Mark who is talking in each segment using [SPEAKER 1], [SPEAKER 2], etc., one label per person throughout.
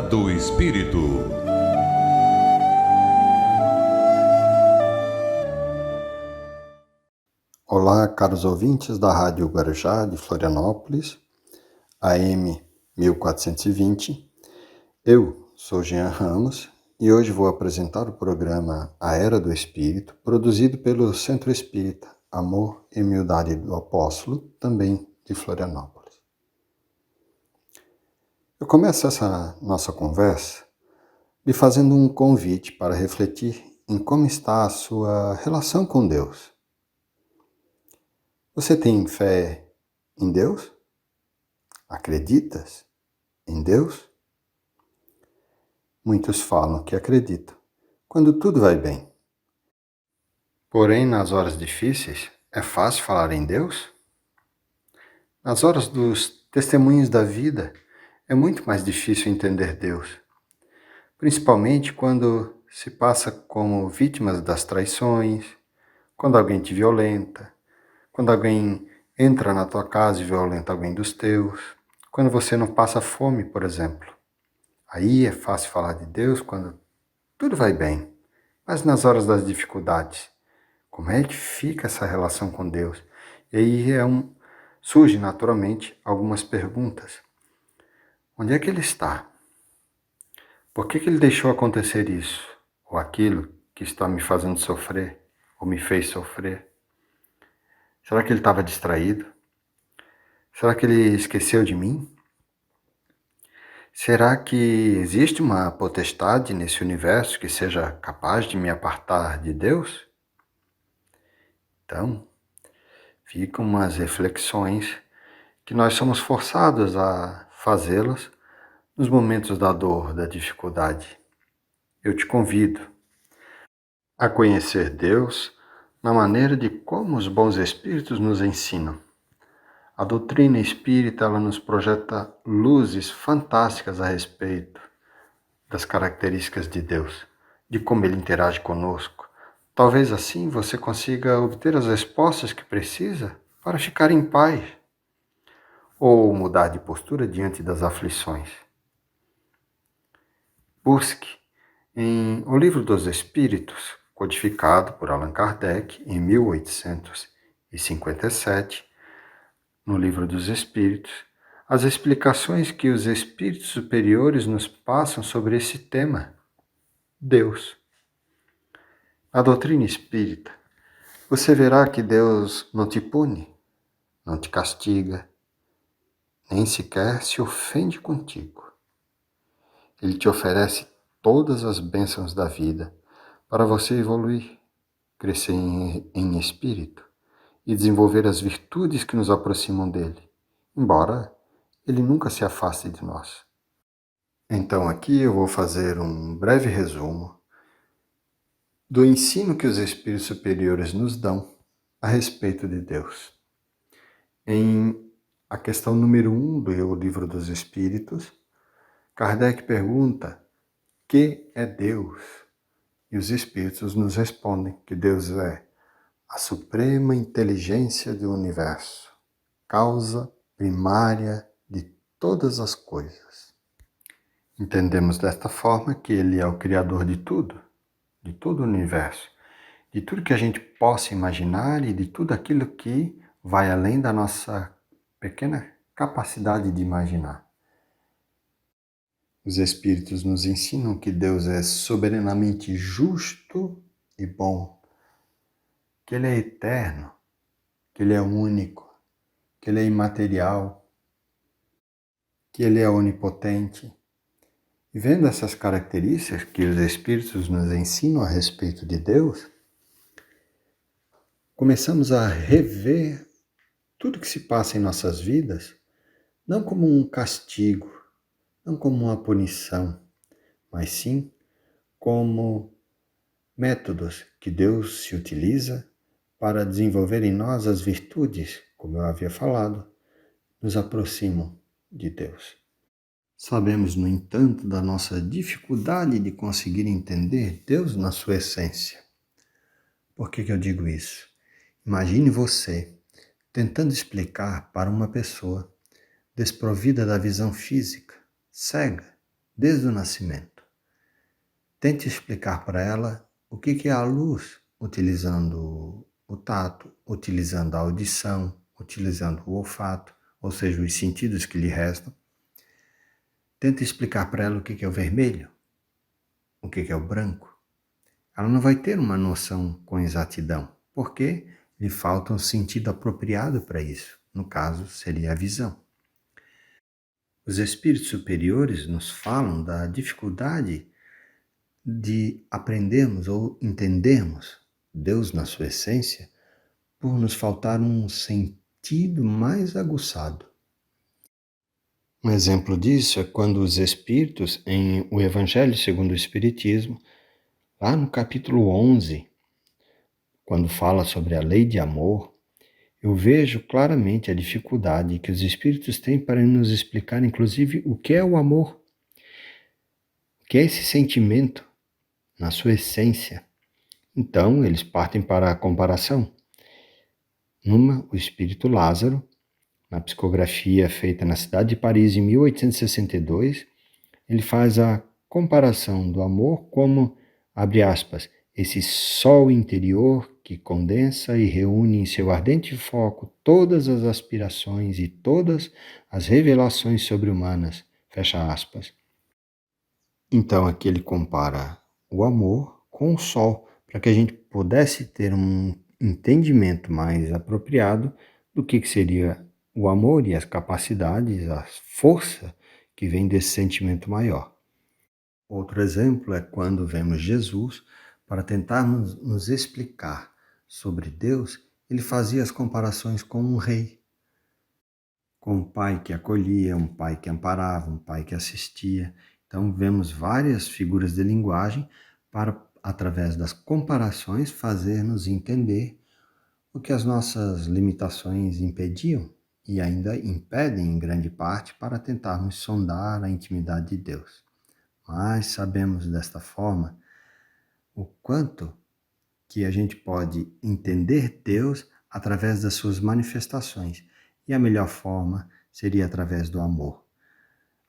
[SPEAKER 1] Era do Espírito.
[SPEAKER 2] Olá, caros ouvintes da Rádio Guarujá de Florianópolis, AM 1420. Eu sou Jean Ramos e hoje vou apresentar o programa A Era do Espírito, produzido pelo Centro Espírita Amor e Humildade do Apóstolo, também de Florianópolis. Eu começo essa nossa conversa lhe fazendo um convite para refletir em como está a sua relação com Deus. Você tem fé em Deus? Acreditas em Deus? Muitos falam que acreditam, quando tudo vai bem. Porém, nas horas difíceis, é fácil falar em Deus? Nas horas dos testemunhos da vida, é muito mais difícil entender Deus. Principalmente quando se passa como vítimas das traições, quando alguém te violenta, quando alguém entra na tua casa e violenta alguém dos teus, quando você não passa fome, por exemplo. Aí é fácil falar de Deus quando tudo vai bem, mas nas horas das dificuldades, como é que fica essa relação com Deus? E aí surge naturalmente algumas perguntas. Onde é que Ele está? Por que Ele deixou acontecer isso ou aquilo que está me fazendo sofrer ou me fez sofrer? Será que Ele estava distraído? Será que Ele esqueceu de mim? Será que existe uma potestade nesse universo que seja capaz de me apartar de Deus? Então, ficam umas reflexões que nós somos forçados a fazê-las nos momentos da dor, da dificuldade. Eu te convido a conhecer Deus na maneira de como os bons espíritos nos ensinam. A doutrina espírita ela nos projeta luzes fantásticas a respeito das características de Deus, de como Ele interage conosco. Talvez assim você consiga obter as respostas que precisa para ficar em paz ou mudar de postura diante das aflições. Busque em O Livro dos Espíritos, codificado por Allan Kardec em 1857, no Livro dos Espíritos, as explicações que os espíritos superiores nos passam sobre esse tema, Deus. Na doutrina espírita, você verá que Deus não te pune, não te castiga, nem sequer se ofende contigo. Ele te oferece todas as bênçãos da vida para você evoluir, crescer em espírito e desenvolver as virtudes que nos aproximam dele, embora ele nunca se afaste de nós. Então aqui eu vou fazer um breve resumo do ensino que os espíritos superiores nos dão a respeito de Deus. Em a questão número 1 do Livro dos Espíritos, Kardec pergunta: que é Deus? E os Espíritos nos respondem que Deus é a suprema inteligência do universo, causa primária de todas as coisas. Entendemos desta forma que Ele é o Criador de todo o universo, de tudo que a gente possa imaginar e de tudo aquilo que vai além da nossa pequena capacidade de imaginar. Os Espíritos nos ensinam que Deus é soberanamente justo e bom, que Ele é eterno, que Ele é único, que Ele é imaterial, que Ele é onipotente. E vendo essas características que os Espíritos nos ensinam a respeito de Deus, começamos a rever tudo que se passa em nossas vidas, não como um castigo, não como uma punição, mas sim como métodos que Deus se utiliza para desenvolver em nós as virtudes, como eu havia falado, nos aproximam de Deus. Sabemos, no entanto, da nossa dificuldade de conseguir entender Deus na sua essência. Por que eu digo isso? Imagine você tentando explicar para uma pessoa desprovida da visão física, cega, desde o nascimento. Tente explicar para ela o que é a luz, utilizando o tato, utilizando a audição, utilizando o olfato, ou seja, os sentidos que lhe restam. Tente explicar para ela o que é o vermelho, o que é o branco. Ela não vai ter uma noção com exatidão, porque lhe falta um sentido apropriado para isso. No caso, seria a visão. Os espíritos superiores nos falam da dificuldade de aprendermos ou entendermos Deus na sua essência por nos faltar um sentido mais aguçado. Um exemplo disso é quando os espíritos, em O Evangelho segundo o Espiritismo, lá no capítulo 11, quando fala sobre a lei de amor, eu vejo claramente a dificuldade que os espíritos têm para nos explicar, inclusive, o que é o amor, o que é esse sentimento na sua essência. Então, eles partem para a comparação. O espírito Lázaro, na psicografia feita na cidade de Paris em 1862, ele faz a comparação do amor como, abre aspas, esse sol interior que condensa e reúne em seu ardente foco todas as aspirações e todas as revelações sobre-humanas, fecha aspas. Então aqui ele compara o amor com o sol, para que a gente pudesse ter um entendimento mais apropriado do que seria o amor e as capacidades, a força que vem desse sentimento maior. Outro exemplo é quando vemos Jesus, para tentarmos nos explicar sobre Deus, ele fazia as comparações com um rei, com um pai que acolhia, um pai que amparava, um pai que assistia. Então vemos várias figuras de linguagem para, através das comparações, fazer-nos entender o que as nossas limitações impediam e ainda impedem em grande parte para tentarmos sondar a intimidade de Deus. Mas sabemos desta forma o quanto que a gente pode entender Deus através das suas manifestações, e a melhor forma seria através do amor.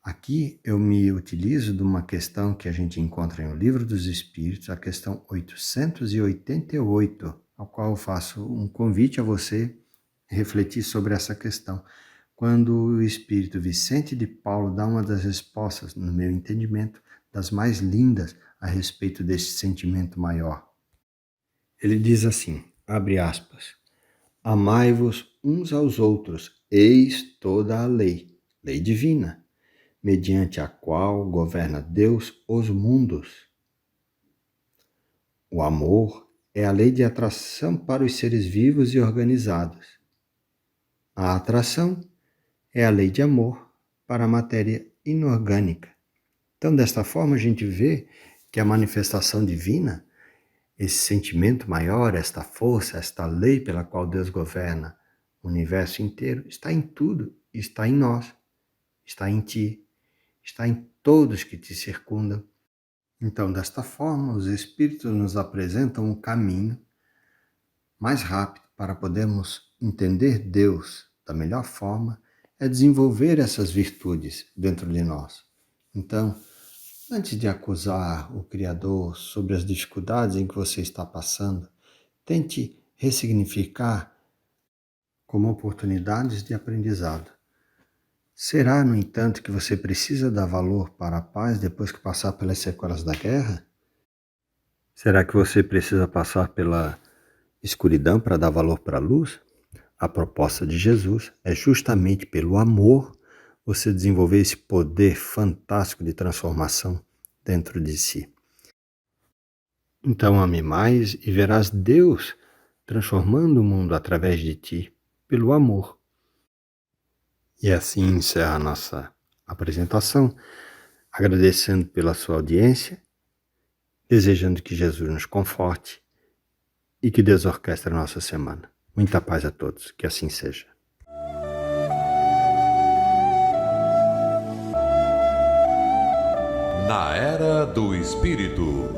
[SPEAKER 2] Aqui eu me utilizo de uma questão que a gente encontra no Livro dos Espíritos, a questão 888, ao qual eu faço um convite a você refletir sobre essa questão. Quando o Espírito Vicente de Paulo dá uma das respostas, no meu entendimento, das mais lindas a respeito desse sentimento maior. Ele diz assim, abre aspas, amai-vos uns aos outros, eis toda a lei, lei divina, mediante a qual governa Deus os mundos. O amor é a lei de atração para os seres vivos e organizados. A atração é a lei de amor para a matéria inorgânica. Então, desta forma, a gente vê que a manifestação divina, esse sentimento maior, esta força, esta lei pela qual Deus governa o universo inteiro, está em tudo, está em nós, está em ti, está em todos que te circundam. Então, desta forma, os Espíritos nos apresentam um caminho mais rápido para podermos entender Deus da melhor forma, é desenvolver essas virtudes dentro de nós. Então, antes de acusar o Criador sobre as dificuldades em que você está passando, tente ressignificar como oportunidades de aprendizado. Será, no entanto, que você precisa dar valor para a paz depois que passar pelas sequelas da guerra? Será que você precisa passar pela escuridão para dar valor para a luz? A proposta de Jesus é justamente pelo amor você desenvolver esse poder fantástico de transformação dentro de si. Então ame mais e verás Deus transformando o mundo através de ti, pelo amor. E assim encerra a nossa apresentação, agradecendo pela sua audiência, desejando que Jesus nos conforte e que Deus orquestre a nossa semana. Muita paz a todos, que assim seja.
[SPEAKER 1] Na Era do Espírito